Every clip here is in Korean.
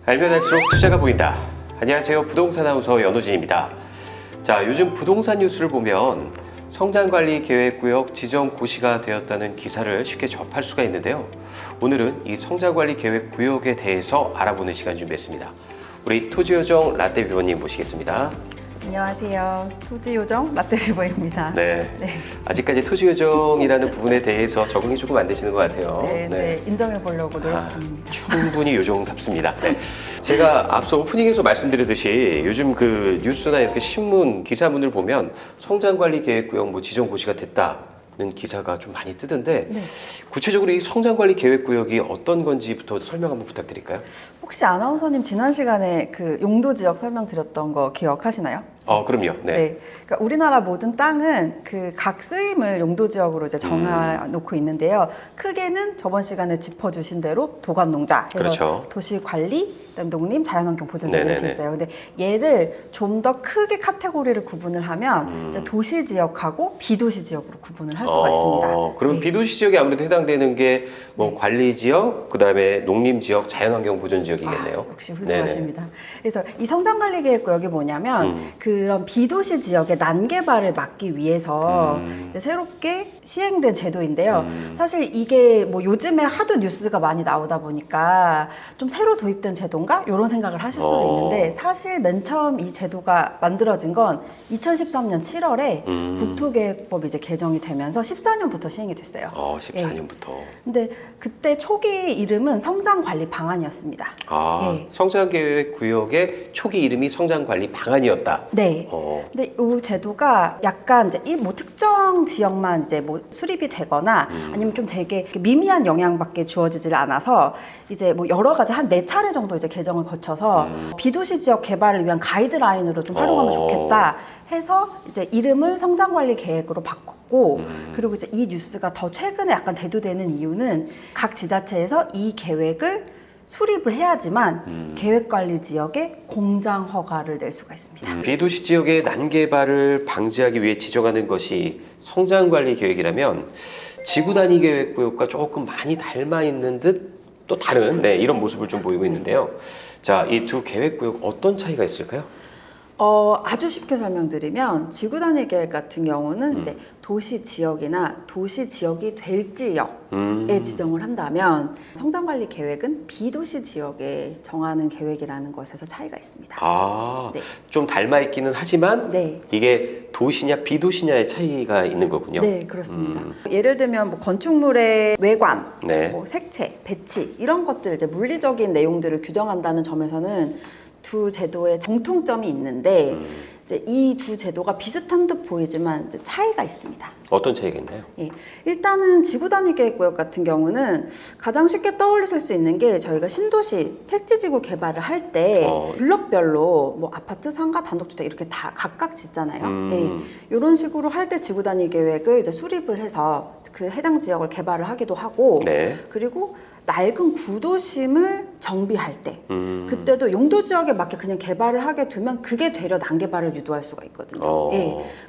알면 할수록 투자가 보인다. 안녕하세요. 부동산 아나운서 연호진입니다. 자, 요즘 부동산 뉴스를 보면 성장관리계획구역 지정 고시가 되었다는 기사를 쉽게 접할 수가 있는데요. 오늘은 이 성장관리계획구역에 대해서 알아보는 시간 준비했습니다. 우리 토지요정 라떼비버님 모시겠습니다. 안녕하세요. 토지요정 라떼비버입니다. 네. 아직까지 토지요정이라는 부분에 대해서 적응이 조금 안 되시는 것 같아요. 네. 인정해 보려고 노력 중입니다. 충분히 요정답습니다. 네. 제가 앞서 오프닝에서 말씀드렸듯이 요즘 그 뉴스나 이렇게 신문 기사문을 보면 성장관리계획구역 뭐 지정고시가 됐다는 기사가 좀 많이 뜨던데 구체적으로 이 성장관리계획구역이 어떤 건지부터 설명 한번 부탁드릴까요? 혹시 아나운서님 지난 시간에 그 용도 지역 설명드렸던 거 기억하시나요? 그럼요. 네. 그러니까 우리나라 모든 땅은 그 각 쓰임을 용도 지역으로 이제 정해놓고 있는데요. 크게는 저번 시간에 짚어주신 대로 도관농자, 그래서 그렇죠. 도시관리, 그다음 농림, 자연환경 보존 지역 이렇게 네네네. 있어요. 근데 얘를 좀 더 크게 카테고리를 구분을 하면 이제 도시 지역하고 비도시 지역으로 구분을 할 수가 있습니다. 그럼 네. 비도시 지역에 아무래도 해당되는 게 뭐 관리 지역, 그다음에 농림 지역, 자연환경 보존 지역이겠네요. 역시 훌륭하십니다. 그래서 이 성장관리계획구역이 뭐냐면 그런 비도시 지역의 난개발을 막기 위해서 이제 새롭게 시행된 제도인데요. 사실 이게 뭐 요즘에 하도 뉴스가 많이 나오다 보니까 좀 새로 도입된 제도인가? 이런 생각을 하실 수도 있는데 사실 맨 처음 이 제도가 만들어진 건 2013년 7월에 국토계획법이 이제 개정이 되면서 14년부터 시행이 됐어요. 14년부터. 근데 그때 초기 이름은 성장관리 방안이었습니다. 성장계획구역의 초기 이름이 성장관리 방안이었다. 네. 근데 이 제도가 약간 이제 이 뭐 특정 지역만 이제 뭐 수립이 되거나 아니면 좀 되게 미미한 영향밖에 주어지질 않아서 이제 뭐 여러 가지 한 4차례 정도 이제 개정을 거쳐서 비도시 지역 개발을 위한 가이드라인으로 좀 활용하면 좋겠다 해서 이제 이름을 성장관리 계획으로 바꿨고 그리고 이제 이 뉴스가 더 최근에 약간 대두되는 이유는 각 지자체에서 이 계획을 수립을 해야지만 계획관리 지역에 공장 허가를 낼 수가 있습니다. 비도시 지역의 난개발을 방지하기 위해 지정하는 것이 성장관리 계획이라면 지구 단위 계획구역과 조금 많이 닮아 있는 듯 또 다른 이런 모습을 좀 보이고 있는데요. 자, 이 두 계획구역 어떤 차이가 있을까요? 아주 쉽게 설명드리면 지구 단위 계획 같은 경우는 이제 도시 지역이나 도시 지역이 될 지역에 지정을 한다면 성장관리 계획은 비도시 지역에 정하는 계획이라는 것에서 차이가 있습니다. 좀 닮아 있기는 하지만 이게 도시냐 비도시냐의 차이가 있는 거군요. 네, 그렇습니다. 예를 들면 뭐 건축물의 외관, 뭐 색채, 배치 이런 것들 이제 물리적인 내용들을 규정한다는 점에서는 두 제도의 공통점이 있는데 이제 이 두 제도가 비슷한 듯 보이지만 이제 차이가 있습니다. 어떤 차이가 있나요? 일단은 지구 단위 계획구역 같은 경우는 가장 쉽게 떠올리실 수 있는 게 저희가 신도시 택지지구 개발을 할 때 블럭별로 뭐 아파트, 상가, 단독주택 이렇게 다 각각 짓잖아요. 이런 식으로 할 때 지구 단위 계획을 이제 수립을 해서 그 해당 지역을 개발을 하기도 하고 그리고 낡은 구도심을 정비할 때 그때도 용도 지역에 맞게 그냥 개발을 하게 두면 그게 되려 난개발을 유도할 수가 있거든요.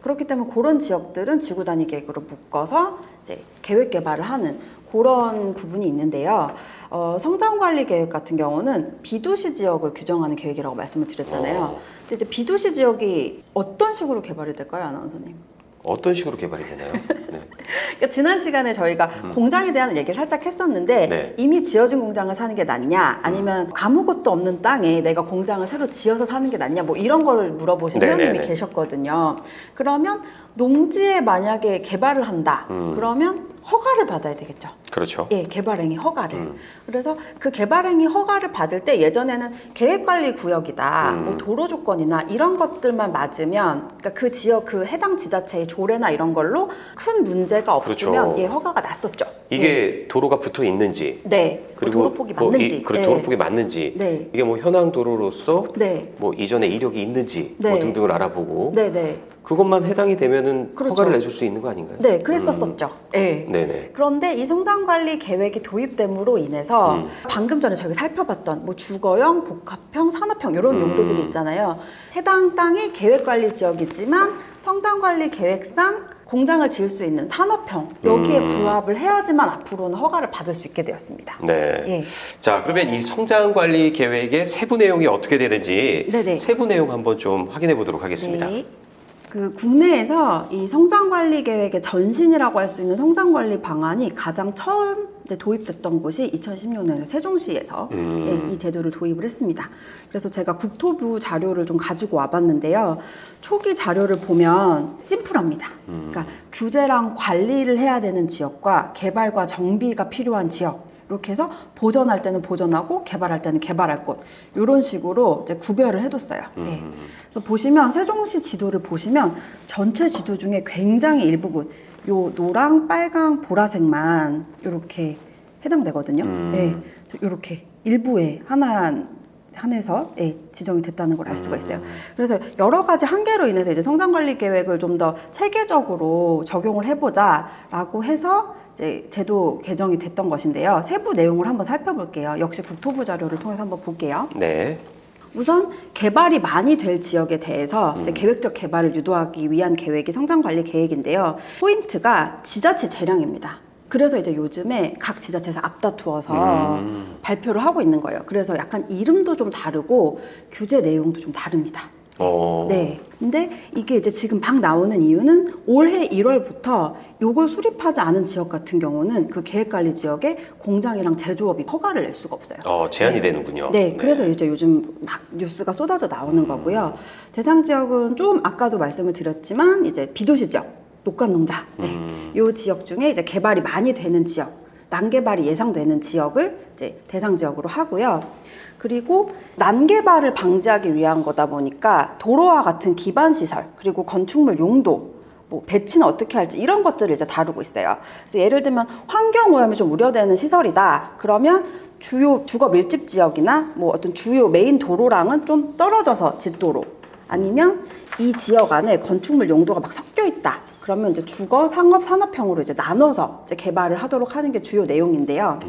그렇기 때문에 그런 지역들은 지구 단위 계획으로 묶어서 이제 계획 개발을 하는 그런 부분이 있는데요. 성장관리 계획 같은 경우는 비도시 지역을 규정하는 계획이라고 말씀을 드렸잖아요. 근데 이제 비도시 지역이 어떤 식으로 개발이 될까요, 아나운서님? 어떤 식으로 개발이 되나요? 그러니까 지난 시간에 저희가 공장에 대한 얘기를 살짝 했었는데 이미 지어진 공장을 사는 게 낫냐 아니면 아무것도 없는 땅에 내가 공장을 새로 지어서 사는 게 낫냐 뭐 이런 걸 물어보신 회원님이 계셨거든요. 그러면 농지에 만약에 개발을 한다 그러면 허가를 받아야 되겠죠. 그렇죠. 개발행위 허가를. 그래서 그 개발행위 허가를 받을 때 예전에는 계획관리 구역이다, 뭐 도로 조건이나 이런 것들만 맞으면, 그러니까 그 지역 그 해당 지자체의 조례나 이런 걸로 큰 문제가 없으면 허가가 났었죠. 이게 도로가 붙어 있는지, 그리고 도로폭이 맞는지, 도로폭이 맞는지, 이게 뭐 현황 도로로서 뭐 이전에 이력이 있는지 뭐 등등을 알아보고. 그것만 해당이 되면은 허가를 내줄 수 있는 거 아닌가요? 그랬었었죠. 그런데 이 성장관리 계획이 도입됨으로 인해서 방금 전에 저희가 살펴봤던 뭐 주거형, 복합형, 산업형 이런 용도들이 있잖아요. 해당 땅이 계획관리 지역이지만 성장관리 계획상 공장을 지을 수 있는 산업형 여기에 부합을 해야지만 앞으로는 허가를 받을 수 있게 되었습니다. 네. 예. 자, 그러면 이 성장 관리 계획의 세부 내용이 어떻게 되는지 네네. 세부 내용 한번 좀 확인해 보도록 하겠습니다. 네. 그 국내에서 이 성장관리 계획의 전신이라고 할 수 있는 성장관리 방안이 가장 처음 이제 도입됐던 곳이 2016년에 세종시에서 이 제도를 도입을 했습니다. 그래서 제가 국토부 자료를 좀 가지고 와봤는데요. 초기 자료를 보면 심플합니다. 그러니까 규제랑 관리를 해야 되는 지역과 개발과 정비가 필요한 지역, 이렇게 해서 보전할 때는 보전하고 개발할 때는 개발할 곳, 이런 식으로 이제 구별을 해뒀어요. 네. 그래서 보시면 세종시 지도를 보시면 전체 지도 중에 굉장히 일부분, 요 노랑, 빨강, 보라색만 이렇게 해당되거든요. 네. 그래서 이렇게 일부에 한해서 지정이 됐다는 걸 알 수가 있어요. 그래서 여러 가지 한계로 인해서 이제 성장관리 계획을 좀 더 체계적으로 적용을 해보자라고 해서 이제 제도 개정이 됐던 것인데요. 세부 내용을 한번 살펴볼게요. 역시 국토부 자료를 통해서 한번 볼게요. 네. 우선 개발이 많이 될 지역에 대해서 이제 계획적 개발을 유도하기 위한 계획이 성장관리 계획인데요. 포인트가 지자체 재량입니다. 그래서 이제 요즘에 각 지자체에서 앞다투어서 발표를 하고 있는 거예요. 그래서 약간 이름도 좀 다르고 규제 내용도 좀 다릅니다. 네. 근데 이게 이제 지금 막 나오는 이유는 올해 1월부터 요걸 수립하지 않은 지역 같은 경우는 그 계획관리 지역에 공장이랑 제조업이 허가를 낼 수가 없어요. 제한이 되는군요. 네. 그래서 이제 요즘 막 뉴스가 쏟아져 나오는 거고요. 대상 지역은 좀 아까도 말씀을 드렸지만 이제 비도시 지역, 녹간농자, 요 지역 중에 이제 개발이 많이 되는 지역, 난개발이 예상되는 지역을 이제 대상 지역으로 하고요. 그리고 난개발을 방지하기 위한 거다 보니까 도로와 같은 기반 시설, 그리고 건축물 용도, 뭐 배치는 어떻게 할지 이런 것들을 이제 다루고 있어요. 그래서 예를 들면 환경 오염이 좀 우려되는 시설이다. 그러면 주요 주거 밀집 지역이나 뭐 어떤 주요 메인 도로랑은 좀 떨어져서 짓도로, 아니면 이 지역 안에 건축물 용도가 막 섞여 있다. 그러면 이제 주거, 상업, 산업형으로 이제 나눠서 이제 개발을 하도록 하는 게 주요 내용인데요.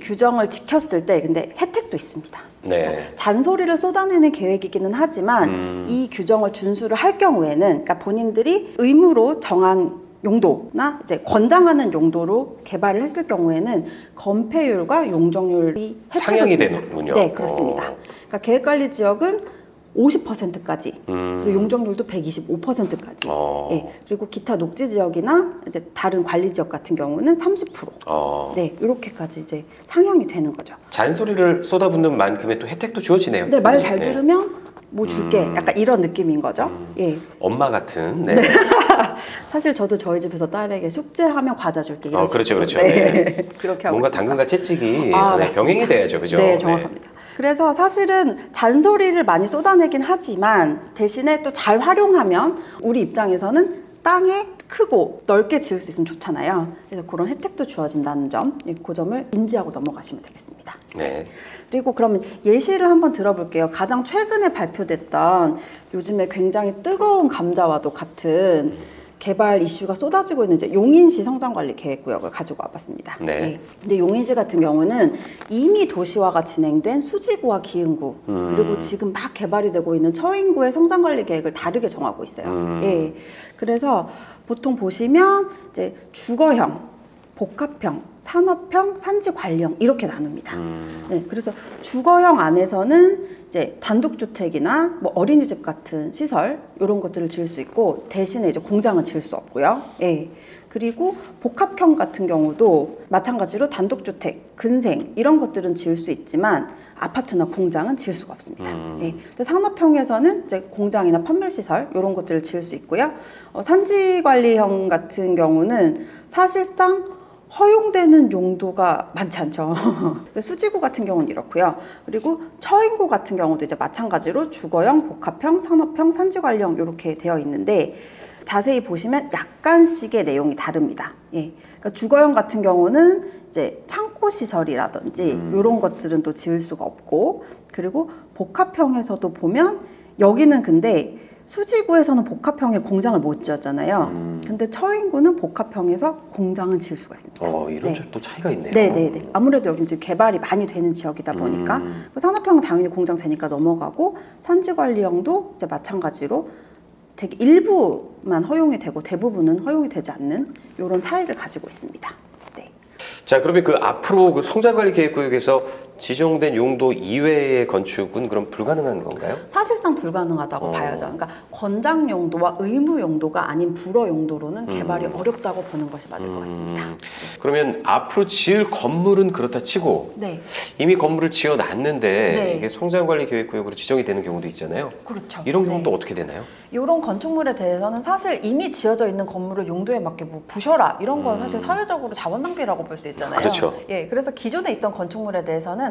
규정을 지켰을 때 근데 혜택도 있습니다. 네. 그러니까 잔소리를 쏟아내는 계획이기는 하지만 이 규정을 준수를 할 경우에는, 그러니까 본인들이 의무로 정한 용도나 이제 권장하는 용도로 개발을 했을 경우에는 건폐율과 용적률이 상향이 되는군요. 네, 그렇습니다. 그러니까 계획관리 지역은 50%까지, 그리고 용적률도 125%까지. 예, 그리고 기타 녹지 지역이나 이제 다른 관리 지역 같은 경우는 30%. 네, 이렇게까지 이제 상향이 되는 거죠. 잔소리를 쏟아붓는 만큼의 또 혜택도 주어지네요. 네, 말 잘 들으면 뭐 줄게. 약간 이런 느낌인 거죠. 예. 엄마 같은. 네. 사실 저도 저희 집에서 딸에게 숙제하면 과자 줄게. 이런 그렇죠, 식으로. 그렇죠. 네. 그렇게 하고 뭔가 있습니다. 당근과 채찍이 맞습니다. 병행이 돼야죠, 그죠? 네, 정확합니다. 그래서 사실은 잔소리를 많이 쏟아내긴 하지만 대신에 또 잘 활용하면 우리 입장에서는 땅에 크고 넓게 지을 수 있으면 좋잖아요. 그래서 그런 혜택도 주어진다는 점, 그 점을 인지하고 넘어가시면 되겠습니다. 네. 그리고 그러면 예시를 한번 들어볼게요. 가장 최근에 발표됐던 요즘에 굉장히 뜨거운 감자와도 같은 개발 이슈가 쏟아지고 있는 이제 용인시 성장관리 계획구역을 가지고 와봤습니다. 네. 네. 근데 용인시 같은 경우는 이미 도시화가 진행된 수지구와 기흥구, 그리고 지금 막 개발이 되고 있는 처인구의 성장관리 계획을 다르게 정하고 있어요. 예. 그래서 보통 보시면 이제 주거형, 복합형, 산업형, 산지 관리형 이렇게 나눕니다. 네, 그래서 주거형 안에서는 이제 단독주택이나 뭐 어린이집 같은 시설 이런 것들을 지을 수 있고 대신에 이제 공장은 지을 수 없고요. 예. 그리고 복합형 같은 경우도 마찬가지로 단독주택, 근생 이런 것들은 지을 수 있지만 아파트나 공장은 지을 수가 없습니다. 예. 근데 산업형에서는 이제 공장이나 판매시설 이런 것들을 지을 수 있고요. 산지관리형 같은 경우는 사실상 허용되는 용도가 많지 않죠. 수지구 같은 경우는 이렇고요. 그리고 처인구 같은 경우도 이제 마찬가지로 주거형, 복합형, 산업형, 산지관리형 이렇게 되어 있는데 자세히 보시면 약간씩의 내용이 다릅니다. 예. 그러니까 주거형 같은 경우는 이제 창고 시설이라든지 이런 것들은 또 지을 수가 없고, 그리고 복합형에서도 보면 여기는 근데 수지구에서는 복합형에 공장을 못 지었잖아요. 근데 처인구는 복합형에서 공장은 지을 수가 있습니다. 이런 또 차이가 있네요. 네네네. 아무래도 여기는 지금 개발이 많이 되는 지역이다 보니까 산업형은 당연히 공장 되니까 넘어가고 산지관리형도 이제 마찬가지로 되게 일부만 허용이 되고 대부분은 허용이 되지 않는 이런 차이를 가지고 있습니다. 네. 자, 그러면 그 앞으로 그 성장관리계획구역에서 지정된 용도 이외의 건축은 그럼 불가능한 건가요? 사실상 불가능하다고 봐야죠. 그러니까 권장 용도와 의무 용도가 아닌 불허 용도로는 개발이 어렵다고 보는 것이 맞을 것 같습니다. 그러면 앞으로 지을 건물은 그렇다 치고 네, 이미 건물을 지어놨는데 네. 이게 성장관리계획구역으로 지정이 되는 경우도 있잖아요. 그렇죠. 이런 경우는 네. 또 어떻게 되나요? 이런 건축물에 대해서는 사실 이미 지어져 있는 건물을 용도에 맞게 뭐 부셔라 이런 건 사실 사회적으로 자원 낭비라고 볼 수 있잖아요. 그렇죠. 예, 그래서 기존에 있던 건축물에 대해서는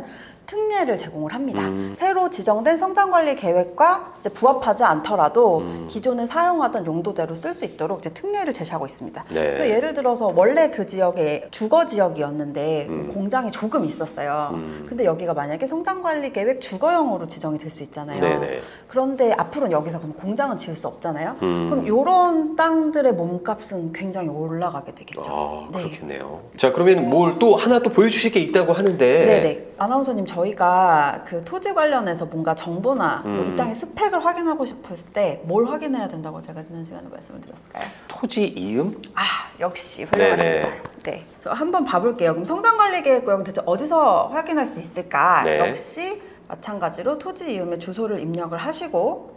특례를 제공을 합니다. 새로 지정된 성장관리 계획과 이제 부합하지 않더라도 기존에 사용하던 용도대로 쓸 수 있도록 이제 특례를 제시하고 있습니다. 네. 그래서 예를 들어서 원래 그 지역에 주거 지역이었는데 공장이 조금 있었어요. 근데 여기가 만약에 성장관리 계획 주거용으로 지정이 될 수 있잖아요. 네네. 그런데 앞으로는 여기서 그럼 공장은 지을 수 없잖아요. 음. 그럼 이런 땅들의 몸값은 굉장히 올라가게 되겠죠. 아, 네. 그렇겠네요. 자, 그러면 뭘 또 하나 또 보여주실 게 있다고 하는데. 네네. 아나운서님, 저희가 그 토지 관련해서 뭔가 정보나 뭐이 땅의 스펙을 확인하고 싶었을 때 뭘 확인해야 된다고 제가 지난 시간에 말씀을 드렸을까요? 토지 이음? 아, 역시 훌륭하십니다. 네네. 네. 저 한번 봐볼게요. 그럼 성장관리계획구역은 대체 어디서 확인할 수 있을까? 네. 역시 마찬가지로 토지 이음의 주소를 입력을 하시고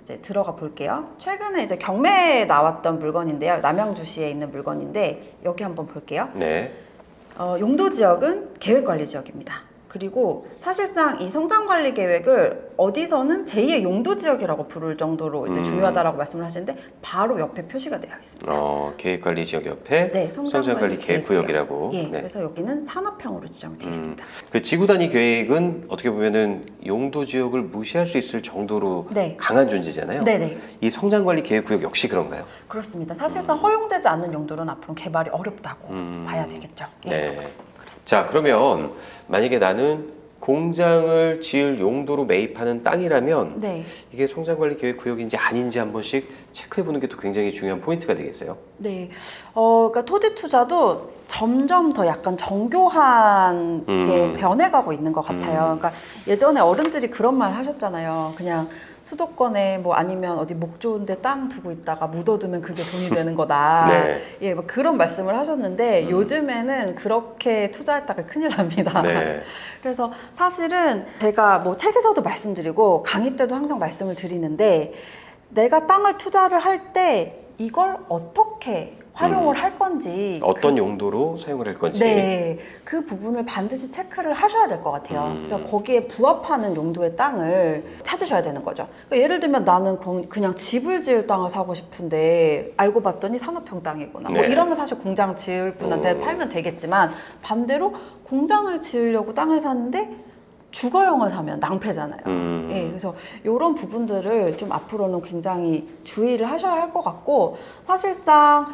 이제 들어가 볼게요. 최근에 이제 경매에 나왔던 물건인데요. 남양주시에 있는 물건인데 여기 한번 볼게요. 네. 용도 지역은 계획관리 지역입니다. 그리고 사실상 이 성장관리 계획을 어디서는 제2의 용도 지역이라고 부를 정도로 이제 중요하다라고 말씀을 하시는데 바로 옆에 표시가 되어 있습니다. 계획관리 지역 옆에 네, 성장관리 계획구역이라고. 예, 네. 그래서 여기는 산업형으로 지정이 되어 있습니다. 그 지구 단위 계획은 어떻게 보면은 용도 지역을 무시할 수 있을 정도로 네. 강한 존재잖아요. 네네. 이 성장관리 계획구역 역시 그런가요? 그렇습니다. 사실상 허용되지 않는 용도는 앞으로 개발이 어렵다고 봐야 되겠죠. 예. 네. 자, 그러면 만약에 나는 공장을 지을 용도로 매입하는 땅이라면 네. 이게 성장관리 계획구역인지 아닌지 한 번씩 체크해보는 게 또 굉장히 중요한 포인트가 되겠어요. 네. 그러니까 토지 투자도 점점 더 약간 정교하게 변해가고 있는 것 같아요. 그러니까 예전에 어른들이 그런 말 하셨잖아요. 그냥 수도권에 뭐 아니면 어디 목 좋은데 땅 두고 있다가 묻어두면 그게 돈이 되는 거다. 네. 예, 뭐 그런 말씀을 하셨는데 요즘에는 그렇게 투자했다가 큰일 납니다. 네. 그래서 사실은 제가 뭐 책에서도 말씀드리고 강의 때도 항상 말씀을 드리는데 내가 땅을 투자를 할 때 이걸 어떻게 활용을 할 건지 어떤 용도로 사용을 할 건지. 네, 그 부분을 반드시 체크를 하셔야 될 것 같아요. 그래서 거기에 부합하는 용도의 땅을 찾으셔야 되는 거죠. 그러니까 예를 들면 나는 그냥 집을 지을 땅을 사고 싶은데 알고 봤더니 산업형 땅이구나. 뭐 네. 이러면 사실 공장 지을 분한테 팔면 되겠지만 반대로 공장을 지으려고 땅을 샀는데 주거용을 사면 낭패잖아요. 예, 그래서 이런 부분들을 좀 앞으로는 굉장히 주의를 하셔야 할 것 같고 사실상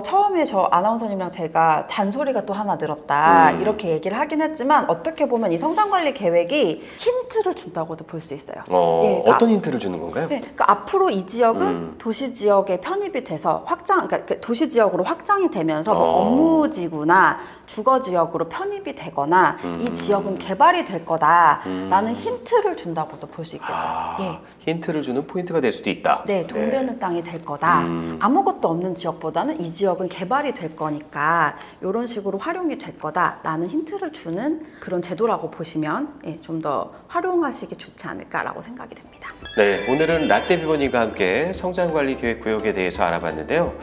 처음에 저 아나운서님이랑 제가 잔소리가 또 하나 늘었다 이렇게 얘기를 하긴 했지만 어떻게 보면 이 성장관리 계획이 힌트를 준다고도 볼 수 있어요. 예, 그러니까 어떤 힌트를 주는 건가요? 네, 그러니까 앞으로 이 지역은 도시 지역에 편입이 돼서 그러니까 도시 지역으로 확장이 되면서 뭐 업무지구나 주거 지역으로 편입이 되거나 이 지역은 개발이 될 거다라는 힌트를 준다고도 볼 수 있겠죠. 예. 힌트를 주는 포인트가 될 수도 있다. 네, 돈 되는 땅이 될 거다. 아무것도 없는 지역보다는 이 지역은 개발이 될 거니까 이런 식으로 활용이 될 거다라는 힌트를 주는 그런 제도라고 보시면 좀 더 활용하시기 좋지 않을까라고 생각이 됩니다. 네, 오늘은 라떼 비버님과 함께 성장관리 계획구역에 대해서 알아봤는데요.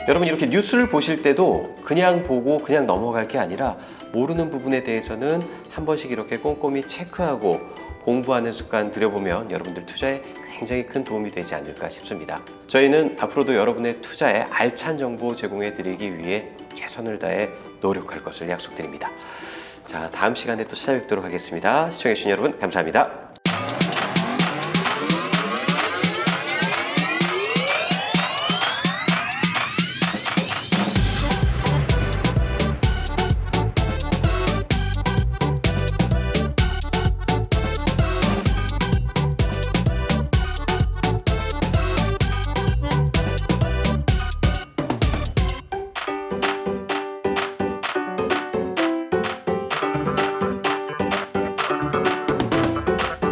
여러분 이렇게 뉴스를 보실 때도 그냥 보고 그냥 넘어갈 게 아니라 모르는 부분에 대해서는 한 번씩 이렇게 꼼꼼히 체크하고 공부하는 습관 들여보면 여러분들 투자에 굉장히 큰 도움이 되지 않을까 싶습니다. 저희는 앞으로도 여러분의 투자에 알찬 정보 제공해 드리기 위해 최선을 다해 노력할 것을 약속드립니다. 자, 다음 시간에 또 찾아뵙도록 하겠습니다. 시청해주신 여러분 감사합니다.